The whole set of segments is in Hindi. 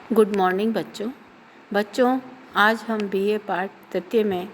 गुड मॉर्निंग बच्चों आज हम बीए पाठ तृतीय में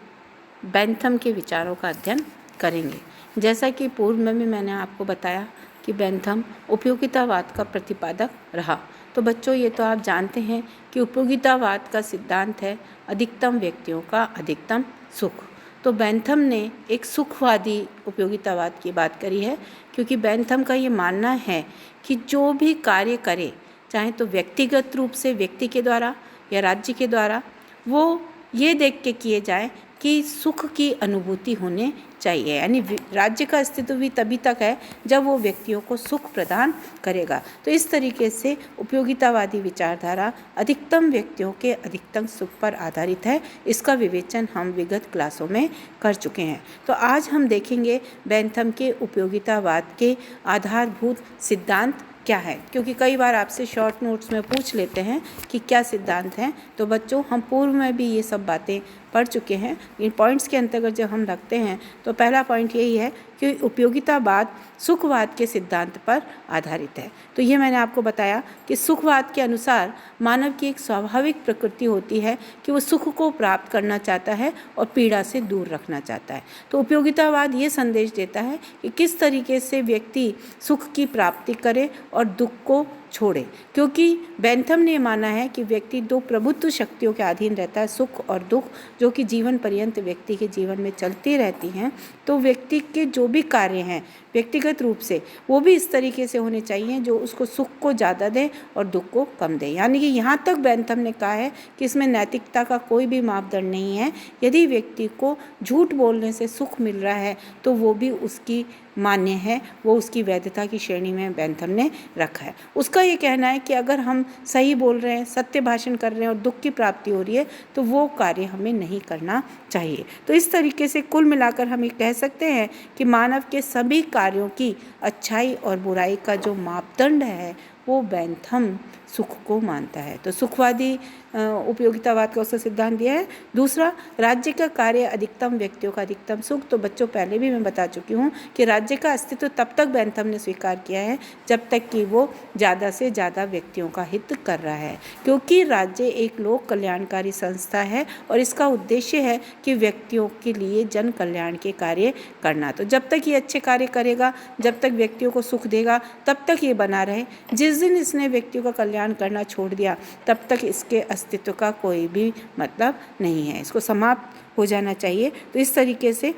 बेंथम के विचारों का अध्ययन करेंगे। जैसा कि पूर्व में भी मैंने आपको बताया कि बेंथम उपयोगितावाद का प्रतिपादक रहा। तो बच्चों ये तो आप जानते हैं कि उपयोगितावाद का सिद्धांत है अधिकतम व्यक्तियों का अधिकतम सुख। तो बेंथम ने एक सुखवादी उपयोगितावाद की बात करी है, क्योंकि बेंथम का ये मानना है कि जो भी कार्य करे, चाहे तो व्यक्तिगत रूप से व्यक्ति के द्वारा या राज्य के द्वारा, वो ये देख के किए जाए कि सुख की अनुभूति होने चाहिए। यानी राज्य का अस्तित्व भी तभी तक है जब वो व्यक्तियों को सुख प्रदान करेगा। तो इस तरीके से उपयोगितावादी विचारधारा अधिकतम व्यक्तियों के अधिकतम सुख पर आधारित है। इसका विवेचन हम विगत क्लासों में कर चुके हैं। तो आज हम देखेंगे बेंथम के उपयोगितावाद के आधारभूत सिद्धांत क्या है, क्योंकि कई बार आपसे शॉर्ट नोट्स में पूछ लेते हैं कि क्या सिद्धांत हैं। तो बच्चों हम पूर्व में भी ये सब बातें पढ़ चुके हैं। इन पॉइंट्स के अंतर्गत जब हम रखते हैं तो पहला पॉइंट यही है कि उपयोगितावाद सुखवाद के सिद्धांत पर आधारित है। तो ये मैंने आपको बताया कि सुखवाद के अनुसार मानव की एक स्वाभाविक प्रकृति होती है कि वो सुख को प्राप्त करना चाहता है और पीड़ा से दूर रखना चाहता है। तो उपयोगितावाद ये संदेश देता है कि किस तरीके से व्यक्ति सुख की प्राप्ति करे और दुख को छोड़े, क्योंकि बेंथम ने माना है कि व्यक्ति दो प्रभुत्व शक्तियों के अधीन रहता है, सुख और दुख, जो कि जीवन पर्यंत व्यक्ति के जीवन में चलती रहती हैं। तो व्यक्ति के जो भी कार्य हैं व्यक्तिगत रूप से वो भी इस तरीके से होने चाहिए जो उसको सुख को ज़्यादा दे और दुख को कम दे। यानी कि यहाँ तक बेंथम ने कहा है कि इसमें नैतिकता का कोई भी मापदंड नहीं है। यदि व्यक्ति को झूठ बोलने से सुख मिल रहा है तो वो भी उसकी मान्य है, वो उसकी वैधता की श्रेणी में बेंथम ने रखा है। उसका ये कहना है कि अगर हम सही बोल रहे हैं, सत्य भाषण कर रहे हैं और दुख की प्राप्ति हो रही है तो वो कार्य हमें नहीं करना चाहिए। तो इस तरीके से कुल मिलाकर हम ये कह सकते हैं कि मानव के सभी कार्यों की अच्छाई और बुराई का जो मापदंड है वो बेंथम सुख को मानता है। तो सुखवादी उपयोगितावाद का उसका सिद्धांत दिया है। दूसरा, राज्य का कार्य अधिकतम व्यक्तियों का अधिकतम सुख। तो बच्चों पहले भी मैं बता चुकी हूँ कि राज्य का अस्तित्व तब तक बेंथम ने स्वीकार किया है जब तक कि वो ज़्यादा से ज़्यादा व्यक्तियों का हित कर रहा है, क्योंकि राज्य एक लोक कल्याणकारी संस्था है और इसका उद्देश्य है कि व्यक्तियों के लिए जन कल्याण के कार्य करना। तो जब तक ये अच्छे कार्य करेगा, जब तक व्यक्तियों को सुख देगा, तब तक ये बना रहे। जिस दिन इसने व्यक्तियों का कल्याण करना छोड़ दिया तब तक इसके अस्तित्व का कोई भी मतलब नहीं है, इसको समाप्त हो जाना चाहिए। तो इस तरीके से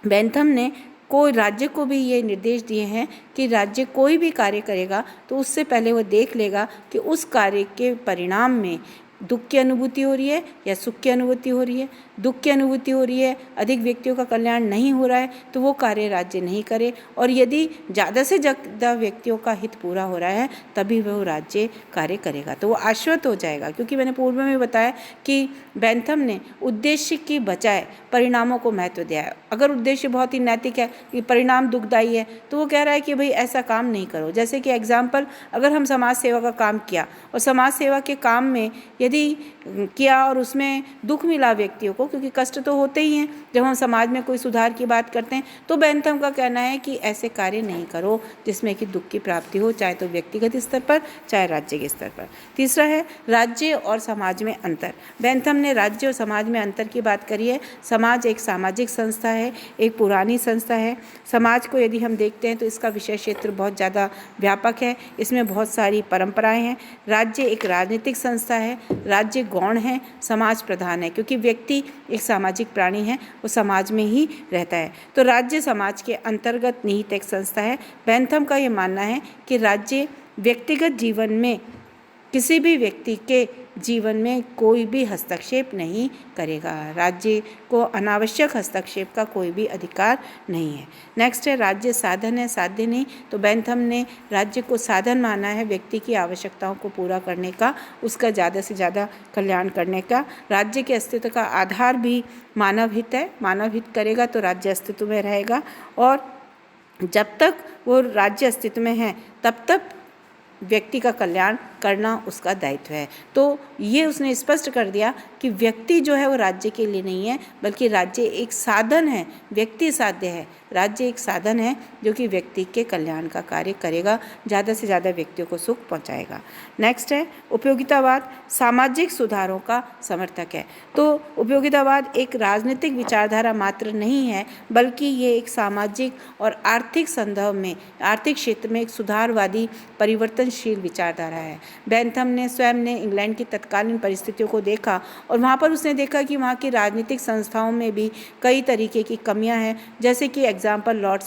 बेंथम ने राज्य को भी ये निर्देश दिए हैं कि राज्य कोई भी कार्य करेगा तो उससे पहले वो देख लेगा कि उस कार्य के परिणाम में दुख की अनुभूति हो रही है या सुख की अनुभूति हो रही है। दुख की अनुभूति हो रही है, अधिक व्यक्तियों का कल्याण नहीं हो रहा है, तो वो कार्य राज्य नहीं करे, और यदि ज़्यादा से ज़्यादा व्यक्तियों का हित पूरा हो रहा है तभी वो राज्य कार्य करेगा। तो वो आश्वस्त हो जाएगा, क्योंकि मैंने पूर्व में बताया कि बेंथम ने उद्देश्य की बजाय परिणामों को महत्व दिया है। अगर उद्देश्य बहुत ही नैतिक है कि परिणाम दुखदायी है तो वो कह रहा है कि भाई ऐसा काम नहीं करो। जैसे कि एग्जाम्पल, अगर हम समाज सेवा का काम किया और समाज सेवा के काम में यदि किया और उसमें दुख मिला व्यक्तियों को, क्योंकि कष्ट तो होते ही हैं जब हम समाज में कोई सुधार की बात करते हैं, तो बेंथम का कहना है कि ऐसे कार्य नहीं करो जिसमें कि दुख की प्राप्ति हो, चाहे तो व्यक्तिगत स्तर पर चाहे राज्य के स्तर पर। तीसरा है राज्य और समाज में अंतर। बेंथम ने राज्य और समाज में अंतर की बात करी है। समाज एक सामाजिक संस्था है, एक पुरानी संस्था है। समाज को यदि हम देखते हैं तो इसका विषय क्षेत्र बहुत ज़्यादा व्यापक है, इसमें बहुत सारी परंपराएं हैं। राज्य एक राजनीतिक संस्था है, राज्य गौण है, समाज प्रधान है, क्योंकि व्यक्ति एक सामाजिक प्राणी है, वो समाज में ही रहता है। तो राज्य समाज के अंतर्गत निहित एक संस्था है। बेंथम का ये मानना है कि राज्य व्यक्तिगत जीवन में किसी भी व्यक्ति के जीवन में कोई भी हस्तक्षेप नहीं करेगा। राज्य को अनावश्यक हस्तक्षेप का कोई भी अधिकार नहीं है। नेक्स्ट है राज्य साधन है, साध्य नहीं। तो बेंथम ने राज्य को साधन माना है व्यक्ति की आवश्यकताओं को पूरा करने का, उसका ज़्यादा से ज़्यादा कल्याण करने का। राज्य के अस्तित्व का आधार भी मानव हित है, मानव हित करेगा तो राज्य अस्तित्व में रहेगा, और जब तक वो राज्य अस्तित्व में है तब तक व्यक्ति का कल्याण करना उसका दायित्व है। तो ये उसने स्पष्ट कर दिया कि व्यक्ति जो है वो राज्य के लिए नहीं है, बल्कि राज्य एक साधन है, व्यक्ति साध्य है। राज्य एक साधन है जो कि व्यक्ति के कल्याण का कार्य करेगा, ज़्यादा से ज़्यादा व्यक्तियों को सुख पहुंचाएगा। नेक्स्ट है उपयोगितावाद सामाजिक सुधारों का समर्थक है। तो उपयोगितावाद एक राजनीतिक विचारधारा मात्र नहीं है, बल्कि ये एक सामाजिक और आर्थिक संदर्भ में, आर्थिक क्षेत्र में एक सुधारवादी परिवर्तनशील विचारधारा है। बेंथम ने स्वयं ने इंग्लैंड की तत्कालीन परिस्थितियों को देखा और वहाँ पर उसने देखा कि वहाँ की राजनीतिक संस्थाओं में भी कई तरीके की कमियां हैं। जैसे कि एग्जाम्पल लॉर्ड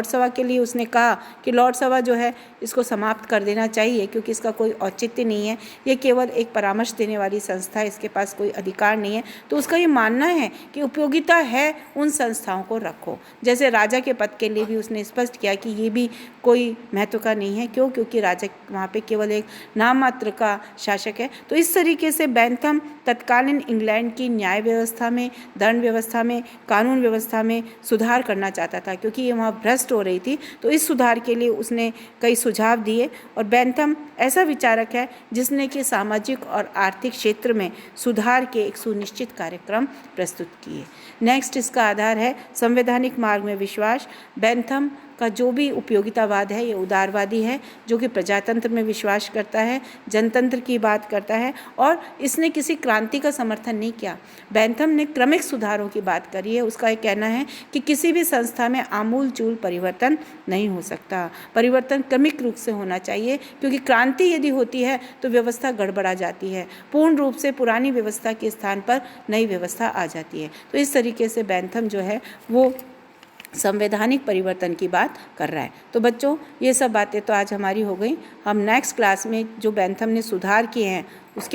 सभा के लिए उसने कहा कि लॉर्ड सभा जो है इसको समाप्त कर देना चाहिए, क्योंकि इसका कोई औचित्य नहीं है, ये केवल एक परामर्श देने वाली संस्था है, इसके पास कोई अधिकार नहीं है। तो उसका ये मानना है कि उपयोगिता है, उन संस्थाओं को रखो। जैसे राजा के पद के लिए भी उसने स्पष्ट किया कि ये भी कोई महत्व का नहीं है। क्यों? क्योंकि राजा वहाँ पे केवल एक नाम मात्र का शासक है। तो इस तरीके से बेंथम तत्कालीन इंग्लैंड की न्याय व्यवस्था में, दंड व्यवस्था में, कानून व्यवस्था में सुधार करना चाहता था, क्योंकि ये वहाँ भ्रष्ट हो रही थी। तो इस सुधार के लिए उसने कई सुझाव दिए और बेंथम ऐसा विचारक है जिसने कि सामाजिक और आर्थिक क्षेत्र में सुधार के एक सुनिश्चित कार्यक्रम प्रस्तुत किए। नेक्स्ट इसका आधार है संवैधानिक मार्ग में विश्वास। बेंथम का जो भी उपयोगितावाद है ये उदारवादी है, जो कि प्रजातंत्र में विश्वास करता है, जनतंत्र की बात करता है और इसने किसी क्रांति का समर्थन नहीं किया। बेंथम ने क्रमिक सुधारों की बात करी है। उसका ये कहना है कि किसी भी संस्था में आमूलचूल परिवर्तन नहीं हो सकता, परिवर्तन क्रमिक रूप से होना चाहिए, क्योंकि क्रांति यदि होती है तो व्यवस्था गड़बड़ा जाती है, पूर्ण रूप से पुरानी व्यवस्था के स्थान पर नई व्यवस्था आ जाती है। तो इस तरीके से बेंथम जो है वो संवैधानिक परिवर्तन की बात कर रहा है। तो बच्चों ये सब बातें तो आज हमारी हो गई। हम नेक्स्ट क्लास में जो बेंथम ने सुधार किए हैं उसके